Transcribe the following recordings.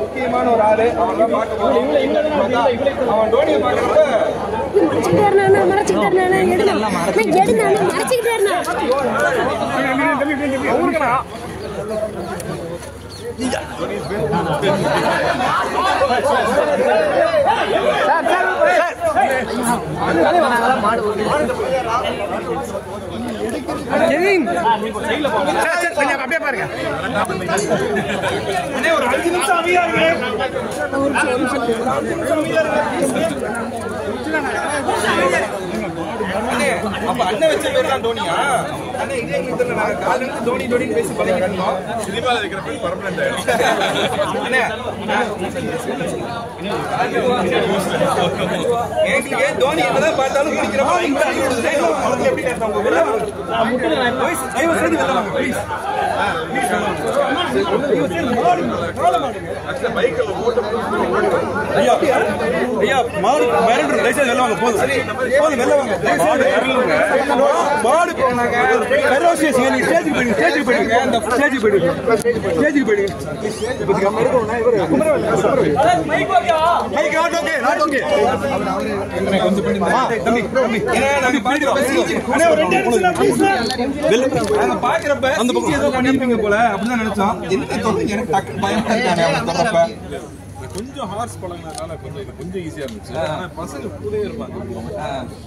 முக்கியமான ஒரு ஆளு அவன் டோனியை பாக்குறப்ப அப்படியே பாருங்க ஒரு 5 நிமிஷம் அமைதியா அப்ப அண்ணன் வச்ச பேர் தான் டோனியா? அண்ணன் இதே எங்களுக்கு நாங்க காலையில இருந்து டோனி டோனின்னு பேசி பழகிட்டோம். சினிமால இருக்கிற பேர் பர்மனன்ட் அண்ணே எங்களுக்கு டோனி என்னதான் பார்த்தாலும் பிடிக்கிறப்ப எப்படி ஐயா மாடு வெளில வாங்க போதும் வெளில வாங்க மாடு ஸ்டேஜுக்கு போயிடுங்க கொஞ்சம் ஹார்ஸ் பழகினால கொஞ்சம் ஈஸியா இருந்துச்சு. ஆனா பசங்க கூடவே இருப்பாங்க.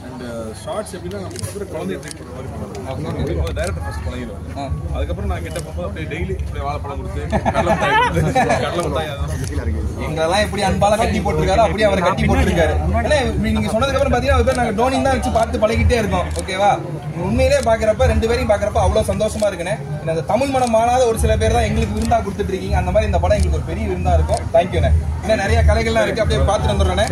அண்ட் ஷார்ட்ஸ் எப்படின்னா நம்ம குழந்தைய ட்ரீட் பண்ற மாதிரி பண்ணுவாங்க. டைரக்டர் ஃபர்ஸ்ட் பழகிடுவாங்க. அதுக்கப்புறம் நான் கிட்ட போகும்போது அப்படியே டெய்லி அப்படியே வாழைப்பழம் கொடுத்து கடலை மிட்டாய் எங்களெல்லாம் எப்படி அன்பால கட்டி போட்டிருக்காரு அப்படியே அவரை கட்டி போட்டிருக்காரு. ஏன்னா நீங்க சொன்னதுக்கு அப்புறம் பாத்தீங்கன்னா நாங்க டோனி தான் வச்சு பார்த்து பழகிட்டே இருக்கோம். ஓகேவா? உண்மையிலே பாக்குறப்ப 2 பேரையும் பாக்குறப்ப அவ்வளவு சந்தோஷமா இருக்குன்னு. இந்த தமிழ் மனம் மாறாத ஒரு சில பேர் தான் எங்களுக்கு விருந்தா கொடுத்துட்டு இருக்கீங்க. அந்த மாதிரி இந்த படம் எங்களுக்கு ஒரு பெரிய விருந்தா இருக்கும். தேங்க்யூண்ணே. இன்னும் நிறைய கலைகள்லாம் இருக்கு, அப்படியே பார்த்துட்டு வந்துடுறேன்.